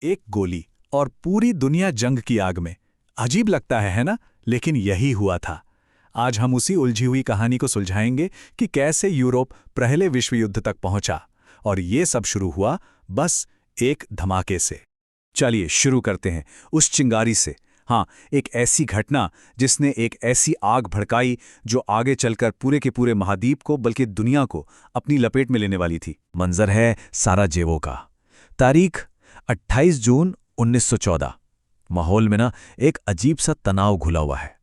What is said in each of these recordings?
एक गोली और पूरी दुनिया जंग की आग में। अजीब लगता है ना? लेकिन यही हुआ था। आज हम उसी उलझी हुई कहानी को सुलझाएंगे कि कैसे यूरोप पहले विश्व युद्ध तक पहुंचा, और ये सब शुरू हुआ बस एक धमाके से। चलिए शुरू करते हैं उस चिंगारी से। हाँ, एक ऐसी घटना जिसने एक ऐसी आग भड़काई जो आगे चलकर पूरे के पूरे महाद्वीप को बल्कि दुनिया को अपनी लपेट में लेने वाली थी। मंजर है साराजेवो का। तारीख 28 जून 1914। माहौल में एक अजीब सा तनाव घुला हुआ है।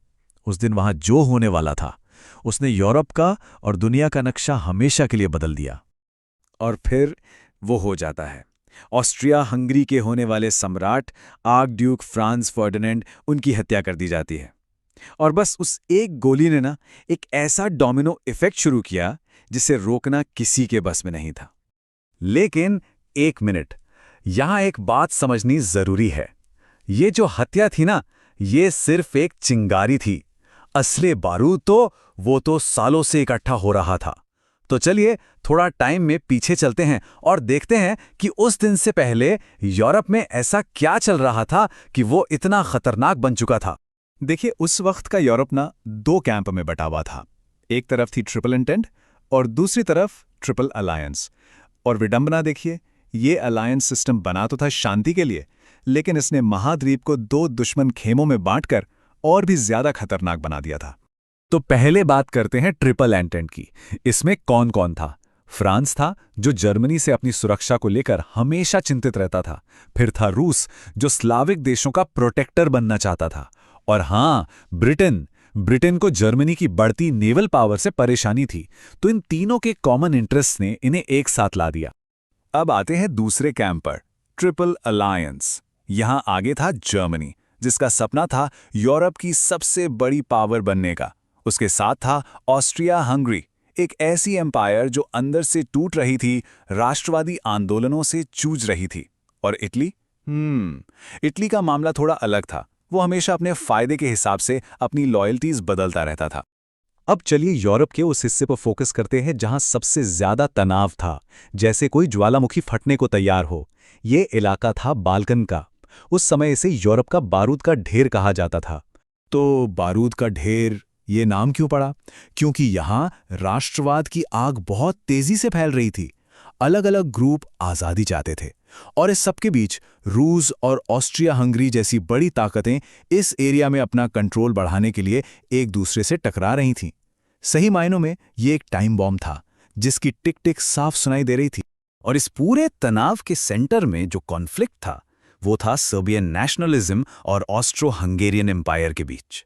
उस दिन वहां जो होने वाला था उसने यूरोप का और दुनिया का नक्शा हमेशा के लिए बदल दिया। और फिर वो हो जाता है। ऑस्ट्रिया हंगरी के होने वाले सम्राट आर्कड्यूक फ्रांज फर्डिनेंड, उनकी हत्या कर दी जाती है। और बस उस एक गोली ने एक ऐसा डोमिनो इफेक्ट शुरू किया जिसे रोकना किसी के बस में नहीं था। लेकिन एक मिनट, यहां एक बात समझनी जरूरी है। ये जो हत्या थी ये सिर्फ एक चिंगारी थी। असली बारूद वो तो सालों से इकट्ठा हो रहा था। तो चलिए थोड़ा टाइम में पीछे चलते हैं और देखते हैं कि उस दिन से पहले यूरोप में ऐसा क्या चल रहा था कि वो इतना खतरनाक बन चुका था। देखिए, उस वक्त का यूरोप दो कैंप में बटा हुआ था। एक तरफ थी ट्रिपल एंटेंट और दूसरी तरफ ट्रिपल अलायंस। और विडंबना देखिए, ये अलायंस सिस्टम बना तो था शांति के लिए, लेकिन इसने महाद्वीप को दो दुश्मन खेमों में बांटकर और भी ज्यादा खतरनाक बना दिया था। तो पहले बात करते हैं ट्रिपल एंटेंट की। इसमें कौन कौन था? फ्रांस था, जो जर्मनी से अपनी सुरक्षा को लेकर हमेशा चिंतित रहता था। फिर था रूस, जो स्लाविक देशों का प्रोटेक्टर बनना चाहता था। और हाँ, ब्रिटेन को जर्मनी की बढ़ती नेवल पावर से परेशानी थी। तो इन तीनों के कॉमन इंटरेस्ट ने इन्हें एक साथ ला दिया। अब आते हैं दूसरे कैंप पर, ट्रिपल अलायंस। यहां आगे था जर्मनी, जिसका सपना था यूरोप की सबसे बड़ी पावर बनने का। उसके साथ था ऑस्ट्रिया हंगरी, एक ऐसी एम्पायर जो अंदर से टूट रही थी, राष्ट्रवादी आंदोलनों से जूझ रही थी। और इटली? इटली का मामला थोड़ा अलग था। वो हमेशा अपने फायदे के हिसाब से अपनी लॉयल्टीज बदलता रहता था। अब चलिए यूरोप के उस हिस्से पर फोकस करते हैं जहां सबसे ज्यादा तनाव था, जैसे कोई ज्वालामुखी फटने को तैयार हो। ये इलाका था बाल्कन का। उस समय इसे यूरोप का बारूद का ढेर कहा जाता था। तो बारूद का ढेर, ये नाम क्यों पड़ा? क्योंकि यहां राष्ट्रवाद की आग बहुत तेजी से फैल रही थी। अलग अलग ग्रुप आजादी चाहते थे, और इस सबके बीच रूस और ऑस्ट्रिया हंगरी जैसी बड़ी ताकतें इस एरिया में अपना कंट्रोल बढ़ाने के लिए एक दूसरे से टकरा रही थीं। सही मायनों में ये एक टाइम बॉम्ब था, जिसकी टिक टिक साफ सुनाई दे रही थी। और इस पूरे तनाव के सेंटर में जो कॉन्फ्लिक्ट था, वो था सर्बियन नेशनलिज्म और ऑस्ट्रो हंगेरियन एम्पायर के बीच।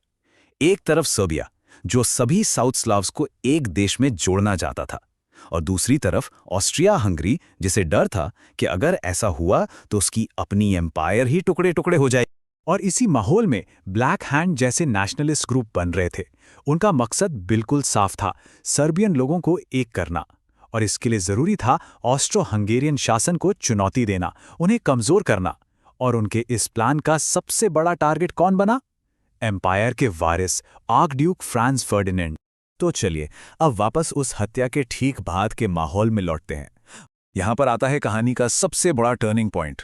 एक तरफ सर्बिया, जो सभी साउथ स्लाव्स को एक देश में जोड़ना चाहता था, और दूसरी तरफ ऑस्ट्रिया हंगरी, जिसे डर था कि अगर ऐसा हुआ तो उसकी अपनी एम्पायर ही टुकड़े टुकड़े हो जाए। और इसी माहौल में ब्लैक हैंड जैसे नेशनलिस्ट ग्रुप बन रहे थे। उनका मकसद बिल्कुल साफ था, सर्बियन लोगों को एक करना। और इसके लिए जरूरी था ऑस्ट्रो हंगेरियन शासन को चुनौती देना, उन्हें कमजोर करना। और उनके इस प्लान का सबसे बड़ा टारगेट कौन बना? एम्पायर के वारिस आर्कड्यूक फ्रांज फर्डिनेंड। तो चलिए अब वापस उस हत्या के ठीक बाद के माहौल में लौटते हैं। यहां पर आता है कहानी का सबसे बड़ा टर्निंग पॉइंट।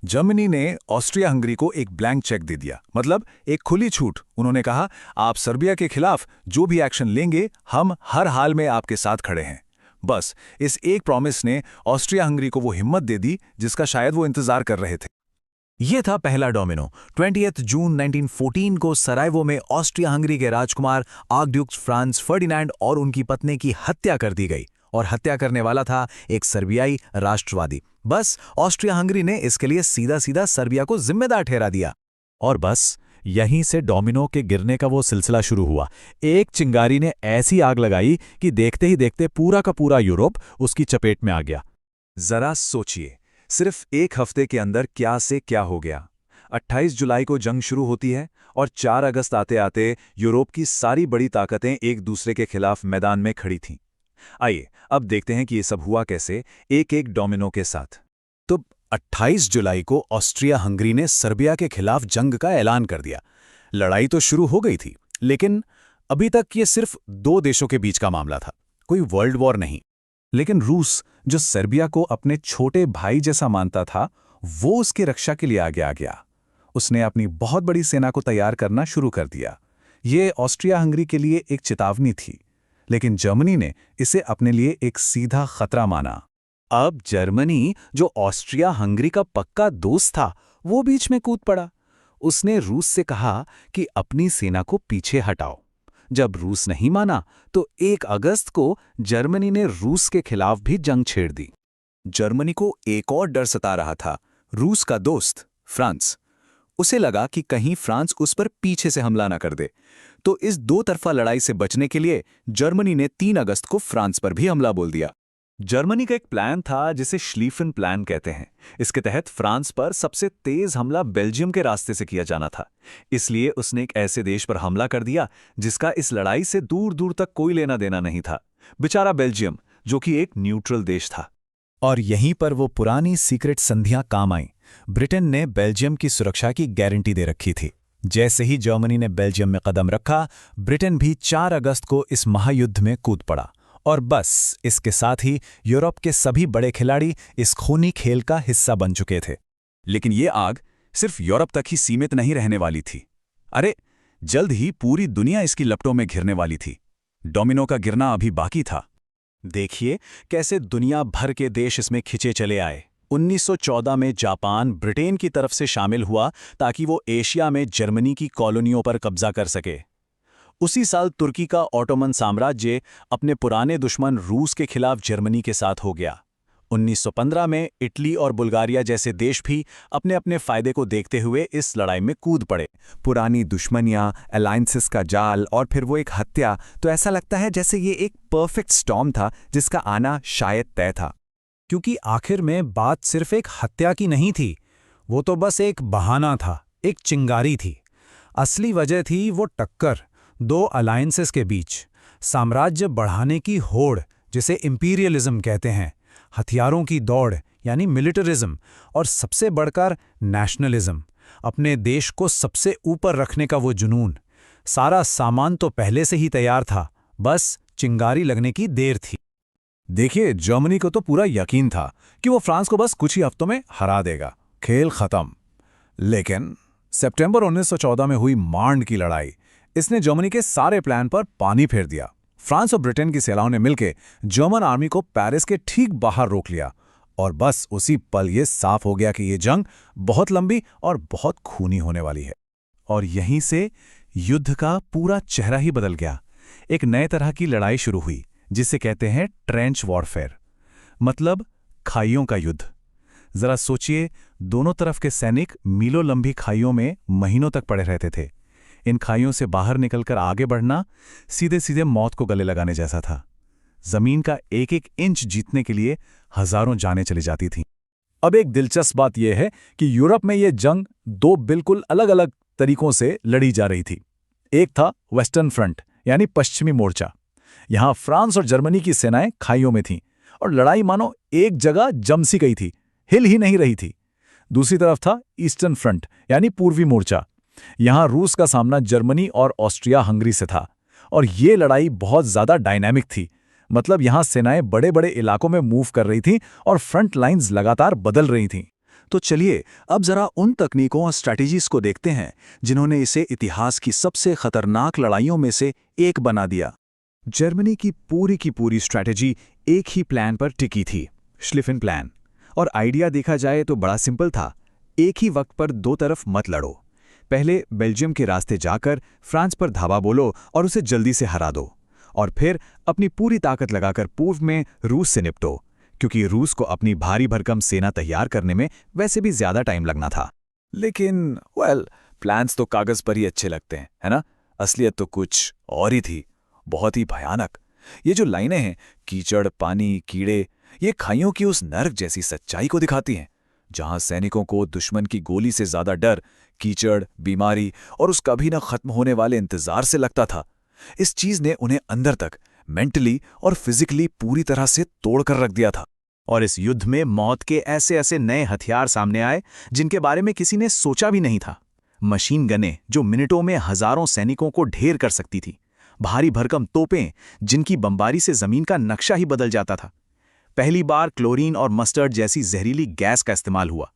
जर्मनी ने ऑस्ट्रिया हंगरी को एक ब्लैंक चेक दे दिया, मतलब एक खुली छूट। उन्होंने कहा, आप सर्बिया के खिलाफ जो भी एक्शन लेंगे, हम हर हाल में आपके साथ खड़े हैं। बस इस एक प्रॉमिस ने ऑस्ट्रिया हंगरी को वो हिम्मत दे दी जिसका शायद वो इंतजार कर रहे थे। ये था पहला डोमिनो। 20 जून 1914 को सरायवो में ऑस्ट्रिया हंगरी के राजकुमार आर्कड्यूक फ्रांज फर्डिनेंड और उनकी पत्नी की हत्या कर दी गई। और हत्या करने वाला था एक सर्बियाई राष्ट्रवादी। बस ऑस्ट्रिया हंगरी ने इसके लिए सीधा सीधा सर्बिया को जिम्मेदार ठहरा दिया। और बस यहीं से डोमिनो के गिरने का वो सिलसिला शुरू हुआ। एक चिंगारी ने ऐसी आग लगाई कि देखते ही देखते पूरा का पूरा यूरोप उसकी चपेट में आ गया। जरा सोचिए, सिर्फ एक हफ्ते के अंदर क्या से क्या हो गया। 28 जुलाई को जंग शुरू होती है और 4 अगस्त आते आते यूरोप की सारी बड़ी ताकतें एक दूसरे के खिलाफ मैदान में खड़ी थीं। आइए अब देखते हैं कि ये सब हुआ कैसे, एक एक डोमिनो के साथ। तो 28 जुलाई को ऑस्ट्रिया हंगरी ने सर्बिया के खिलाफ जंग का ऐलान कर दिया। लड़ाई तो शुरू हो गई थी, लेकिन अभी तक ये सिर्फ दो देशों के बीच का मामला था, कोई वर्ल्ड वॉर नहीं। लेकिन रूस, जो सर्बिया को अपने छोटे भाई जैसा मानता था, वो उसकी रक्षा के लिए आगे आ गया। उसने अपनी बहुत बड़ी सेना को तैयार करना शुरू कर दिया। ये ऑस्ट्रिया हंगरी के लिए एक चेतावनी थी, लेकिन जर्मनी ने इसे अपने लिए एक सीधा खतरा माना। अब जर्मनी, जो ऑस्ट्रिया हंगरी का पक्का दोस्त था, वो बीच में कूद पड़ा। उसने रूस से कहा कि अपनी सेना को पीछे हटाओ। जब रूस नहीं माना तो 1 अगस्त को जर्मनी ने रूस के खिलाफ भी जंग छेड़ दी। जर्मनी को एक और डर सता रहा था, रूस का दोस्त फ्रांस। उसे लगा कि कहीं फ्रांस उस पर पीछे से हमला न कर दे। तो इस दो तरफा लड़ाई से बचने के लिए जर्मनी ने 3 अगस्त को फ्रांस पर भी हमला बोल दिया। जर्मनी का एक प्लान था जिसे श्लीफन प्लान कहते हैं। इसके तहत फ्रांस पर सबसे तेज हमला बेल्जियम के रास्ते से किया जाना था। इसलिए उसने एक ऐसे देश पर हमला कर दिया जिसका इस लड़ाई से दूर दूर तक कोई लेना देना नहीं था, बेचारा बेल्जियम, जो कि एक न्यूट्रल देश था। और यहीं पर वो पुरानी सीक्रेट संधियां काम आईं। ब्रिटेन ने बेल्जियम की सुरक्षा की गारंटी दे रखी थी। जैसे ही जर्मनी ने बेल्जियम में कदम रखा, ब्रिटेन भी 4 अगस्त को इस महायुद्ध में कूद पड़ा। और बस इसके साथ ही यूरोप के सभी बड़े खिलाड़ी इस खूनी खेल का हिस्सा बन चुके थे। लेकिन ये आग सिर्फ यूरोप तक ही सीमित नहीं रहने वाली थी। अरे, जल्द ही पूरी दुनिया इसकी लपटों में घिरने वाली थी। डोमिनो का गिरना अभी बाकी था। देखिए कैसे दुनिया भर के देश इसमें खिंचे चले आए। 1914 में जापान ब्रिटेन की तरफ से शामिल हुआ ताकि वो एशिया में जर्मनी की कॉलोनियों पर कब्जा कर सके। उसी साल तुर्की का ऑटोमन साम्राज्य अपने पुराने दुश्मन रूस के खिलाफ जर्मनी के साथ हो गया। 1915 में इटली और बुल्गारिया जैसे देश भी अपने अपने फायदे को देखते हुए इस लड़ाई में कूद पड़े। पुरानी दुश्मनियां, अलायंसेस का जाल और फिर वो एक हत्या, तो ऐसा लगता है जैसे ये एक परफेक्ट स्टॉर्म था जिसका आना शायद तय था। क्योंकि आखिर में बात सिर्फ एक हत्या की नहीं थी, वो तो बस एक बहाना था, एक चिंगारी थी। असली वजह थी वो टक्कर 2 अलायंसेस के बीच, साम्राज्य बढ़ाने की होड़ जिसे इंपीरियलिज्म कहते हैं, हथियारों की दौड़ यानी मिलिटरिज्म, और सबसे बढ़कर नेशनलिज्म, अपने देश को सबसे ऊपर रखने का वो जुनून। सारा सामान तो पहले से ही तैयार था, बस चिंगारी लगने की देर थी। देखिए, जर्मनी को तो पूरा यकीन था कि वो फ्रांस को बस कुछ ही हफ्तों में हरा देगा, खेल खत्म। लेकिन सितंबर 1914 में हुई मार्न की लड़ाई, इसने जर्मनी के सारे प्लान पर पानी फेर दिया। फ्रांस और ब्रिटेन की सेनाओं ने मिलकर जर्मन आर्मी को पेरिस के ठीक बाहर रोक लिया। और बस उसी पल ये साफ हो गया कि ये जंग बहुत लंबी और बहुत खूनी होने वाली है। और यहीं से युद्ध का पूरा चेहरा ही बदल गया। एक नए तरह की लड़ाई शुरू हुई जिसे कहते हैं ट्रेंच वॉरफेयर, मतलब खाइयों का युद्ध। जरा सोचिए, दोनों तरफ के सैनिक मीलों लंबी खाइयों में महीनों तक पड़े रहते थे। इन खाइयों से बाहर निकलकर आगे बढ़ना सीधे सीधे मौत को गले लगाने जैसा था। जमीन का एक एक इंच जीतने के लिए हजारों जानें चली जाती थीं। अब एक दिलचस्प बात यह है कि यूरोप में यह जंग 2 बिल्कुल अलग अलग तरीकों से लड़ी जा रही थी। एक था वेस्टर्न फ्रंट यानी पश्चिमी मोर्चा। यहां फ्रांस और जर्मनी की सेनाएं खाइयों में थीं और लड़ाई मानो एक जगह जम सी गई थी, हिल ही नहीं रही थी। दूसरी तरफ था ईस्टर्न फ्रंट यानी पूर्वी मोर्चा। यहां रूस का सामना जर्मनी और ऑस्ट्रिया हंगरी से था और ये लड़ाई बहुत ज्यादा डायनामिक थी। मतलब यहां सेनाएं बड़े बड़े इलाकों में मूव कर रही थीं और फ्रंट लाइंस लगातार बदल रही थीं। तो चलिए अब जरा उन तकनीकों और स्ट्रैटेजीज को देखते हैं जिन्होंने इसे इतिहास की सबसे खतरनाक लड़ाइयों में से एक बना दिया। जर्मनी की पूरी स्ट्रैटेजी एक ही प्लान पर टिकी थी, श्लिफन प्लान। और आइडिया देखा जाए तो बड़ा सिंपल था। एक ही वक्त पर 2 तरफ मत लड़ो। पहले बेल्जियम के रास्ते जाकर फ्रांस पर धावा बोलो और उसे जल्दी से हरा दो, और फिर अपनी पूरी ताकत लगाकर पूर्व में रूस से निपटो, क्योंकि रूस को अपनी भारी भरकम सेना तैयार करने में वैसे भी ज्यादा टाइम लगना था। लेकिन प्लान्स तो कागज पर ही अच्छे लगते हैं, है ना? असलियत तो कुछ और ही थी, बहुत ही भयानक। ये जो लाइनें हैं, कीचड़, पानी, कीड़े, ये खाइयों की उस नर्क जैसी सच्चाई को दिखाती हैं, जहां सैनिकों को दुश्मन की गोली से ज्यादा डर कीचड़, बीमारी और उस कभी न खत्म होने वाले इंतजार से लगता था। इस चीज ने उन्हें अंदर तक मेंटली और फिजिकली पूरी तरह से तोड़कर रख दिया था। और इस युद्ध में मौत के ऐसे ऐसे नए हथियार सामने आए जिनके बारे में किसी ने सोचा भी नहीं था। मशीन गनें जो मिनटों में हजारों सैनिकों को ढेर कर सकती थी, भारी भरकम तोपें जिनकी बमबारी से जमीन का नक्शा ही बदल जाता था। पहली बार क्लोरीन और मस्टर्ड जैसी जहरीली गैस का इस्तेमाल हुआ,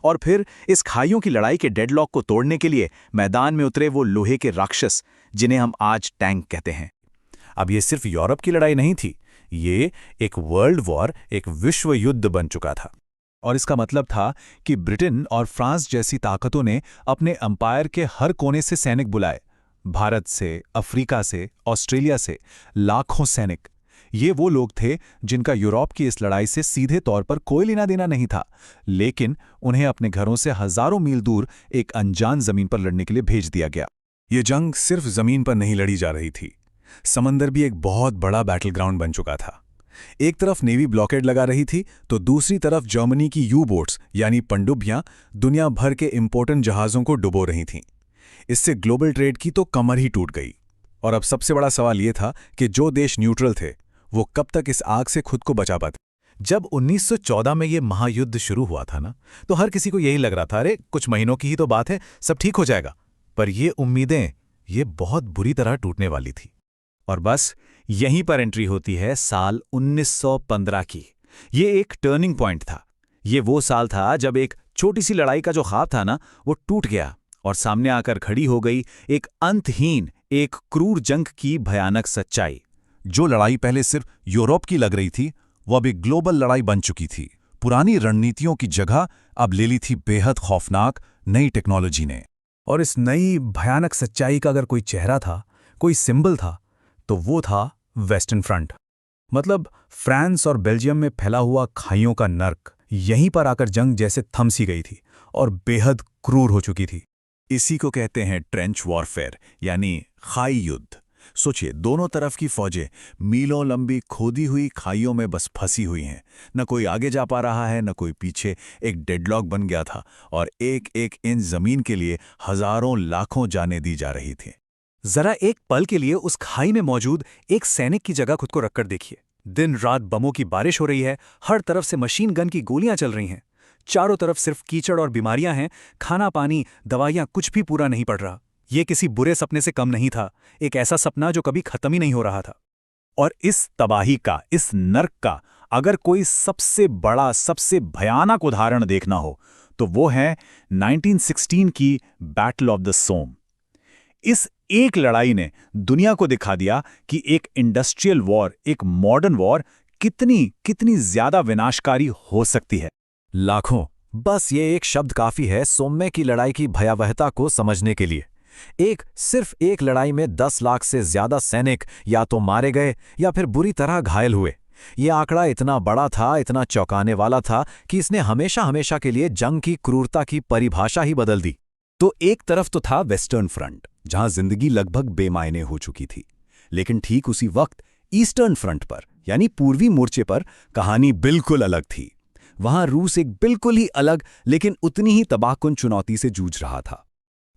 और फिर इस खाइयों की लड़ाई के डेडलॉक को तोड़ने के लिए मैदान में उतरे वो लोहे के राक्षस जिन्हें हम आज टैंक कहते हैं। अब ये सिर्फ यूरोप की लड़ाई नहीं थी, ये एक वर्ल्ड वॉर, एक विश्व युद्ध बन चुका था। और इसका मतलब था कि ब्रिटेन और फ्रांस जैसी ताकतों ने अपने अंपायर के हर कोने से सैनिक बुलाए, भारत से, अफ्रीका से, ऑस्ट्रेलिया से लाखों सैनिक। ये वो लोग थे जिनका यूरोप की इस लड़ाई से सीधे तौर पर कोई लेना देना नहीं था, लेकिन उन्हें अपने घरों से हजारों मील दूर एक अनजान जमीन पर लड़ने के लिए भेज दिया गया। ये जंग सिर्फ जमीन पर नहीं लड़ी जा रही थी, समंदर भी एक बहुत बड़ा बैटल ग्राउंड बन चुका था। एक तरफ नेवी ब्लॉकेड लगा रही थी तो दूसरी तरफ जर्मनी की यू बोट्स यानी पनडुब्बियां दुनिया भर के इंपोर्टेंट जहाज़ों को डुबो रही थीं। इससे ग्लोबल ट्रेड की तो कमर ही टूट गई। और अब सबसे बड़ा सवाल यह था कि जो देश न्यूट्रल थे वो कब तक इस आग से खुद को बचा पाते। जब 1914 में ये महायुद्ध शुरू हुआ था ना, तो हर किसी को यही लग रहा था, अरे कुछ महीनों की ही तो बात है, सब ठीक हो जाएगा। पर ये उम्मीदें ये बहुत बुरी तरह टूटने वाली थी। और बस यहीं पर एंट्री होती है साल 1915 की। ये एक टर्निंग पॉइंट था। ये वो साल था जब एक छोटी सी लड़ाई का जो ख्वाब था ना, वो टूट गया और सामने आकर खड़ी हो गई एक अंतहीन, एक क्रूर जंग की भयानक सच्चाई। जो लड़ाई पहले सिर्फ यूरोप की लग रही थी, वो अब एक ग्लोबल लड़ाई बन चुकी थी। पुरानी रणनीतियों की जगह अब ले ली थी बेहद खौफनाक नई टेक्नोलॉजी ने। और इस नई भयानक सच्चाई का अगर कोई चेहरा था, कोई सिंबल था, तो वो था वेस्टर्न फ्रंट। मतलब फ्रांस और बेल्जियम में फैला हुआ खाइयों का नर्क यहीं पर आकर जंग जैसे थम सी गई थी और बेहद क्रूर हो चुकी थी। इसी को कहते हैं ट्रेंच वॉरफेयर यानी खाई युद्ध। सोचिए, दोनों तरफ की फौजें मीलों लंबी खोदी हुई खाइयों में बस फंसी हुई हैं। न कोई आगे जा पा रहा है, न कोई पीछे। एक डेडलॉक बन गया था और एक एक इंच जमीन के लिए हजारों लाखों जानें दी जा रही थी। जरा एक पल के लिए उस खाई में मौजूद एक सैनिक की जगह खुद को रखकर देखिए। दिन रात बमों की बारिश हो रही है, हर तरफ से मशीन गन की गोलियां चल रही हैं, चारों तरफ सिर्फ कीचड़ और बीमारियां हैं, खाना पानी दवाइयां कुछ भी पूरा नहीं पड़ रहा। ये किसी बुरे सपने से कम नहीं था, एक ऐसा सपना जो कभी खत्म ही नहीं हो रहा था। और इस तबाही का, इस नर्क का अगर कोई सबसे बड़ा, सबसे भयानक उदाहरण देखना हो तो वो है 1916 की बैटल ऑफ द सोम। इस एक लड़ाई ने दुनिया को दिखा दिया कि एक इंडस्ट्रियल वॉर, एक मॉडर्न वॉर कितनी ज्यादा विनाशकारी हो सकती है। लाखों, बस ये एक शब्द काफी है सोम्मे की लड़ाई की भयावहता को समझने के लिए। सिर्फ एक लड़ाई में 10 लाख से ज्यादा सैनिक या तो मारे गए या फिर बुरी तरह घायल हुए। ये आंकड़ा इतना बड़ा था, इतना चौंकाने वाला था कि इसने हमेशा हमेशा के लिए जंग की क्रूरता की परिभाषा ही बदल दी। तो एक तरफ तो था वेस्टर्न फ्रंट, जहां जिंदगी लगभग बेमायने हो चुकी थी, लेकिन ठीक उसी वक्त ईस्टर्न फ्रंट पर यानी पूर्वी मोर्चे पर कहानी बिल्कुल अलग थी। वहां रूस एक बिल्कुल ही अलग लेकिन उतनी ही तबाहकुन चुनौती से जूझ रहा था।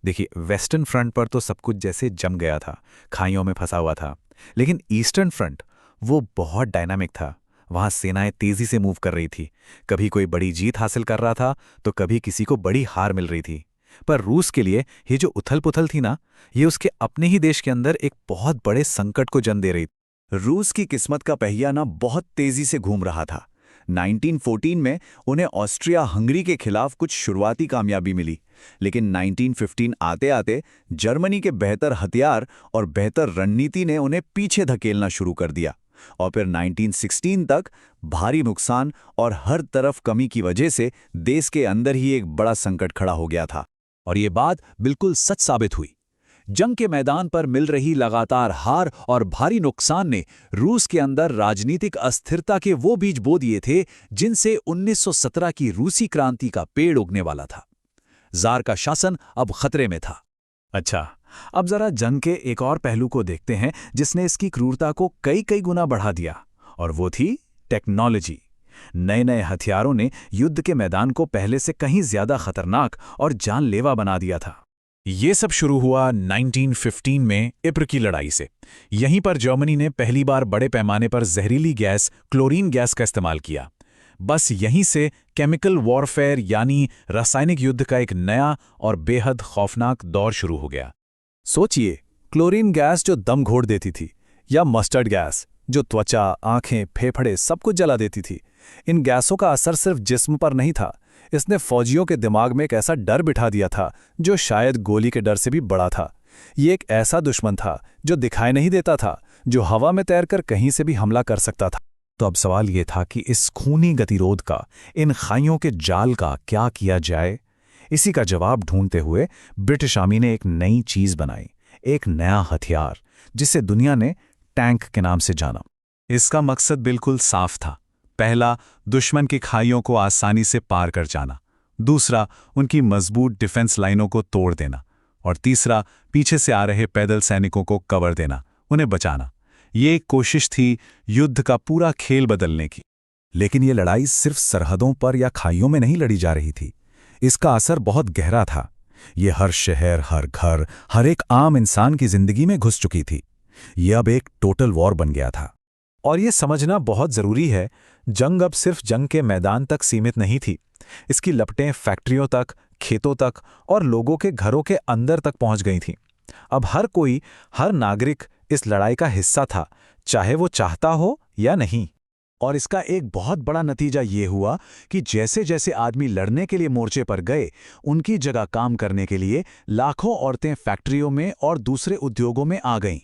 देखिए, वेस्टर्न फ्रंट पर तो सब कुछ जैसे जम गया था, खाइयों में फंसा हुआ था, लेकिन ईस्टर्न फ्रंट वो बहुत डायनामिक था। वहां सेनाएं तेजी से मूव कर रही थी, कभी कोई बड़ी जीत हासिल कर रहा था तो कभी किसी को बड़ी हार मिल रही थी। पर रूस के लिए ये जो उथल पुथल थी ना, ये उसके अपने ही देश के अंदर एक बहुत बड़े संकट को जन्म दे रही थी। रूस की किस्मत का पहिया ना बहुत तेजी से घूम रहा था। 1914 में उन्हें ऑस्ट्रिया हंगरी के खिलाफ कुछ शुरुआती कामयाबी मिली, लेकिन 1915 आते आते जर्मनी के बेहतर हथियार और बेहतर रणनीति ने उन्हें पीछे धकेलना शुरू कर दिया। और फिर 1916 तक भारी नुकसान और हर तरफ कमी की वजह से देश के अंदर ही एक बड़ा संकट खड़ा हो गया था। और ये बात बिल्कुल सच साबित हुई। जंग के मैदान पर मिल रही लगातार हार और भारी नुकसान ने रूस के अंदर राजनीतिक अस्थिरता के वो बीज बो दिए थे जिनसे 1917 की रूसी क्रांति का पेड़ उगने वाला था। जार का शासन अब खतरे में था। अच्छा, अब जरा जंग के एक और पहलू को देखते हैं जिसने इसकी क्रूरता को कई गुना बढ़ा दिया, और वो थी टेक्नोलॉजी। नए हथियारों ने युद्ध के मैदान को पहले से कहीं ज्यादा खतरनाक और जानलेवा बना दिया था। ये सब शुरू हुआ 1915 में इप्र की लड़ाई से। यहीं पर जर्मनी ने पहली बार बड़े पैमाने पर जहरीली गैस, क्लोरीन गैस का इस्तेमाल किया। बस यहीं से केमिकल वॉरफेयर यानी रासायनिक युद्ध का एक नया और बेहद खौफनाक दौर शुरू हो गया। सोचिए, क्लोरीन गैस जो दम घोट देती थी, या मस्टर्ड गैस जो त्वचा, आंखें, फेफड़े सब कुछ जला देती थी। इन गैसों का असर सिर्फ जिस्म पर नहीं था, इसने फौजियों के दिमाग में एक ऐसा डर बिठा दिया था जो शायद गोली के डर से भी बड़ा था। ये एक ऐसा दुश्मन था जो दिखाई नहीं देता था, जो हवा में तैरकर कहीं से भी हमला कर सकता था। तो अब सवाल ये था कि इस खूनी गतिरोध का, इन खाइयों के जाल का क्या किया जाए। इसी का जवाब ढूंढते हुए ब्रिटिश आर्मी ने एक नई चीज बनाई, एक नया हथियार जिसे दुनिया ने टैंक के नाम से जाना। इसका मकसद बिल्कुल साफ था। पहला, दुश्मन की खाइयों को आसानी से पार कर जाना। दूसरा, उनकी मजबूत डिफेंस लाइनों को तोड़ देना। और तीसरा, पीछे से आ रहे पैदल सैनिकों को कवर देना, उन्हें बचाना। ये एक कोशिश थी युद्ध का पूरा खेल बदलने की। लेकिन ये लड़ाई सिर्फ सरहदों पर या खाइयों में नहीं लड़ी जा रही थी। इसका असर बहुत गहरा था। ये हर शहर, हर घर, हर एक आम इंसान की जिंदगी में घुस चुकी थी। ये अब एक टोटल वॉर बन गया था। और ये समझना बहुत जरूरी है, जंग अब सिर्फ जंग के मैदान तक सीमित नहीं थी। इसकी लपटें फैक्ट्रियों तक, खेतों तक और लोगों के घरों के अंदर तक पहुंच गई थीं। अब हर कोई, हर नागरिक इस लड़ाई का हिस्सा था, चाहे वो चाहता हो या नहीं। और इसका एक बहुत बड़ा नतीजा ये हुआ कि जैसे जैसे आदमी लड़ने के लिए मोर्चे पर गए, उनकी जगह काम करने के लिए लाखों औरतें फैक्ट्रियों में और दूसरे उद्योगों में आ गईं।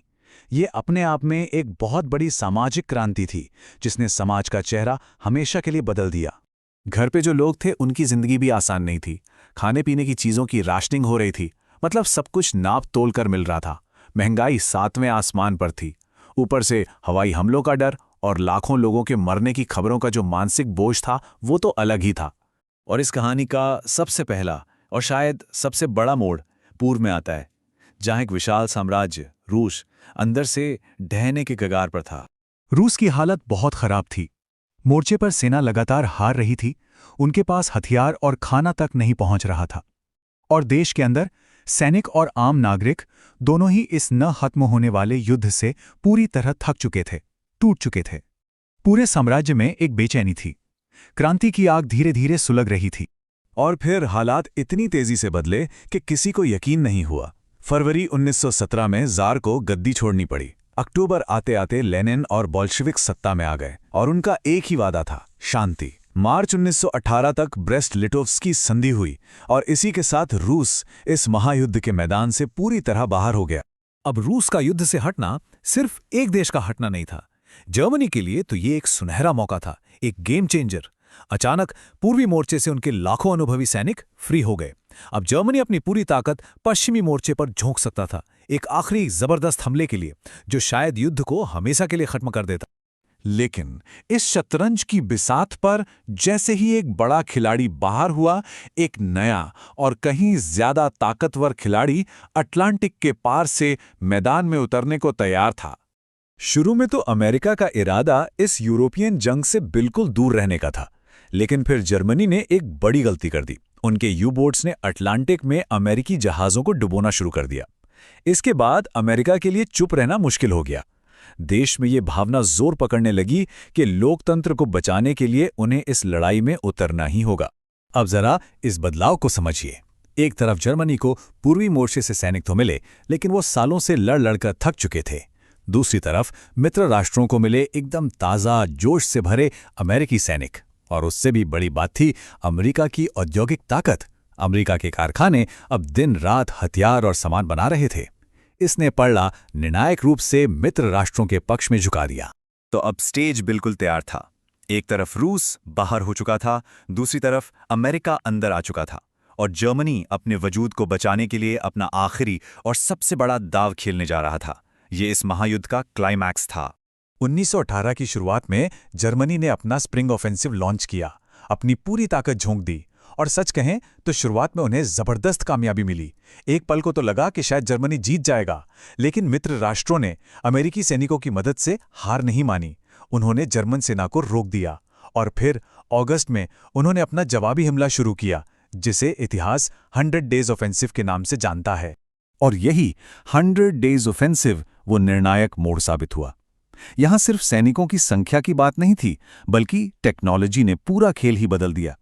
ये अपने आप में एक बहुत बड़ी सामाजिक क्रांति थी, जिसने समाज का चेहरा हमेशा के लिए बदल दिया। घर पे जो लोग थे, उनकी जिंदगी भी आसान नहीं थी। खाने पीने की चीजों की राशनिंग हो रही थी, मतलब सब कुछ नाप तोल कर मिल रहा था। महंगाई 7वें आसमान पर थी। ऊपर से हवाई हमलों का डर और लाखों लोगों के मरने की खबरों का जो मानसिक बोझ था, वो तो अलग ही था। और इस कहानी का सबसे पहला और शायद सबसे बड़ा मोड़ पूर्व में आता है, जहां एक विशाल साम्राज्य रूस अंदर से ढहने के कगार पर था। रूस की हालत बहुत खराब थी। मोर्चे पर सेना लगातार हार रही थी। उनके पास हथियार और खाना तक नहीं पहुंच रहा था। और देश के अंदर सैनिक और आम नागरिक दोनों ही इस न खत्म होने वाले युद्ध से पूरी तरह थक चुके थे, टूट चुके थे। पूरे साम्राज्य में एक बेचैनी थी। क्रांति की आग धीरे धीरे सुलग रही थी। और फिर हालात इतनी तेजी से बदले कि किसी को यकीन नहीं हुआ। फरवरी 1917 में जार को गद्दी छोड़नी पड़ी। अक्टूबर आते आते लेनिन और बोल्शेविक सत्ता में आ गए और उनका एक ही वादा था, शांति। मार्च 1918 तक ब्रेस्ट लिटोव्स्की संधि हुई और इसी के साथ रूस इस महायुद्ध के मैदान से पूरी तरह बाहर हो गया। अब रूस का युद्ध से हटना सिर्फ एक देश का हटना नहीं था। जर्मनी के लिए तो ये एक सुनहरा मौका था, एक गेम चेंजर। अचानक पूर्वी मोर्चे से उनके लाखों अनुभवी सैनिक फ्री हो गए। अब जर्मनी अपनी पूरी ताकत पश्चिमी मोर्चे पर झोंक सकता था, एक आखिरी जबरदस्त हमले के लिए जो शायद युद्ध को हमेशा के लिए खत्म कर देता। लेकिन इस शतरंज की बिसात पर जैसे ही एक बड़ा खिलाड़ी बाहर हुआ, एक नया और कहीं ज्यादा ताकतवर खिलाड़ी अटलांटिक के पार से मैदान में उतरने को तैयार था। शुरू में तो अमेरिका का इरादा इस यूरोपियन जंग से बिल्कुल दूर रहने का था, लेकिन फिर जर्मनी ने एक बड़ी गलती कर दी। उनके यू-बोट्स ने अटलांटिक में अमेरिकी जहाजों को डुबोना शुरू कर दिया। इसके बाद अमेरिका के लिए चुप रहना मुश्किल हो गया। देश में ये भावना जोर पकड़ने लगी कि लोकतंत्र को बचाने के लिए उन्हें इस लड़ाई में उतरना ही होगा। अब जरा इस बदलाव को समझिए। एक तरफ जर्मनी को पूर्वी मोर्चे से सैनिक तो मिले, लेकिन वो सालों से लड़ लड़कर थक चुके थे। दूसरी तरफ मित्र राष्ट्रों को मिले एकदम ताज़ा, जोश से भरे अमेरिकी सैनिक। और उससे भी बड़ी बात थी अमेरिका की औद्योगिक ताकत। अमेरिका के कारखाने अब दिन रात हथियार और सामान बना रहे थे। इसने पड़ला निर्णायक रूप से मित्र राष्ट्रों के पक्ष में झुका दिया। तो अब स्टेज बिल्कुल तैयार था। एक तरफ रूस बाहर हो चुका था, दूसरी तरफ अमेरिका अंदर आ चुका था और जर्मनी अपने वजूद को बचाने के लिए अपना आखिरी और सबसे बड़ा दाव खेलने जा रहा था। ये इस महायुद्ध का क्लाइमैक्स था। 1918 की शुरुआत में जर्मनी ने अपना स्प्रिंग ऑफेंसिव लॉन्च किया, अपनी पूरी ताकत झोंक दी। और सच कहें तो शुरुआत में उन्हें जबरदस्त कामयाबी मिली। एक पल को तो लगा कि शायद जर्मनी जीत जाएगा, लेकिन मित्र राष्ट्रों ने अमेरिकी सैनिकों की मदद से हार नहीं मानी। उन्होंने जर्मन सेना को रोक दिया और फिर अगस्त में उन्होंने अपना जवाबी हमला शुरू किया, जिसे इतिहास 100 डेज ऑफेंसिव के नाम से जानता है। और यही 100 डेज ऑफेंसिव वो निर्णायक मोड़ साबित हुआ। यहां सिर्फ सैनिकों की संख्या की बात नहीं थी, बल्कि टेक्नोलॉजी ने पूरा खेल ही बदल दिया।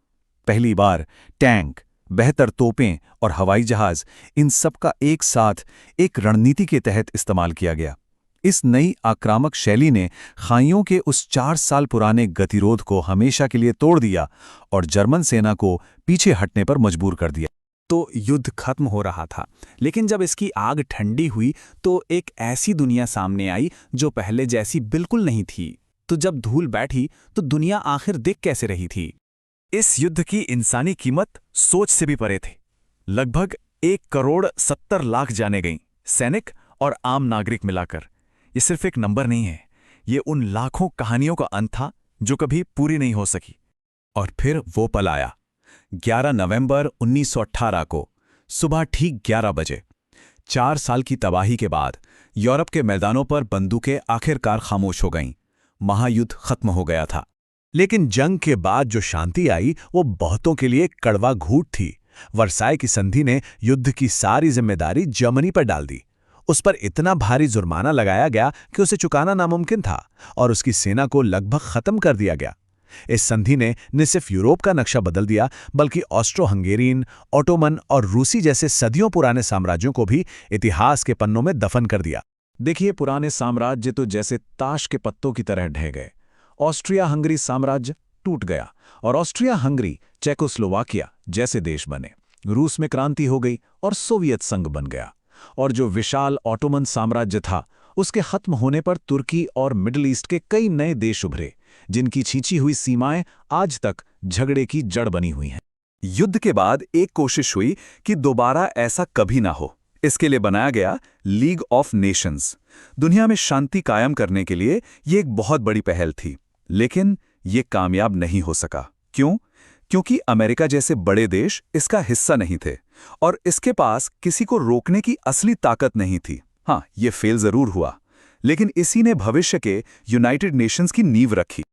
पहली बार टैंक, बेहतर तोपें और हवाई जहाज, इन सब का एक साथ एक रणनीति के तहत इस्तेमाल किया गया। इस नई आक्रामक शैली ने खाइयों के उस 4 साल पुराने गतिरोध को हमेशा के लिए तोड़ दिया और जर्मन सेना को पीछे हटने पर मजबूर कर दिया। तो युद्ध खत्म हो रहा था, लेकिन जब इसकी आग ठंडी हुई तो एक ऐसी दुनिया सामने आई जो पहले जैसी बिल्कुल नहीं थी। तो जब धूल बैठी तो दुनिया आखिर दिख कैसे रही थी? इस युद्ध की इंसानी कीमत सोच से भी परे थी। लगभग 1,70,00,000 जाने गईं, सैनिक और आम नागरिक मिलाकर। ये सिर्फ एक नंबर नहीं है, ये उन लाखों कहानियों का अंत था जो कभी पूरी नहीं हो सकी। और फिर वो पल आया, 11 नवंबर 1918 को सुबह ठीक 11 बजे। 4 साल की तबाही के बाद यूरोप के मैदानों पर बंदूकें आखिरकार खामोश हो गईं। महायुद्ध खत्म हो गया था। लेकिन जंग के बाद जो शांति आई वो बहुतों के लिए कड़वा घूंट थी। वर्साई की संधि ने युद्ध की सारी जिम्मेदारी जर्मनी पर डाल दी। उस पर इतना भारी जुर्माना लगाया गया कि उसे चुकाना नामुमकिन था और उसकी सेना को लगभग खत्म कर दिया गया। इस संधि ने न सिर्फ यूरोप का नक्शा बदल दिया, बल्कि ऑस्ट्रो हंगेरियन, ऑटोमन और रूसी जैसे सदियों पुराने साम्राज्यों को भी इतिहास के पन्नों में दफन कर दिया। देखिए, पुराने साम्राज्य तो जैसे ताश के पत्तों की तरह ढह गए। ऑस्ट्रिया हंगरी साम्राज्य टूट गया और ऑस्ट्रिया हंगरी, चेकोस्लोवाकिया जैसे देश बने। रूस में क्रांति हो गई और सोवियत संघ बन गया। और जो विशाल ऑटोमन साम्राज्य था, उसके खत्म होने पर तुर्की और मिडिल ईस्ट के कई नए देश उभरे, जिनकी छींची हुई सीमाएं आज तक झगड़े की जड़ बनी हुई हैं। युद्ध के बाद एक कोशिश हुई कि दोबारा ऐसा कभी ना हो। इसके लिए बनाया गया लीग ऑफ नेशंस। दुनिया में शांति कायम करने के लिए ये एक बहुत बड़ी पहल थी, लेकिन ये कामयाब नहीं हो सका। क्यों? क्योंकि अमेरिका जैसे बड़े देश इसका हिस्सा नहीं थे और इसके पास किसी को रोकने की असली ताकत नहीं थी। हाँ, ये फेल जरूर हुआ, लेकिन इसी ने भविष्य के यूनाइटेड नेशंस की नींव रखी।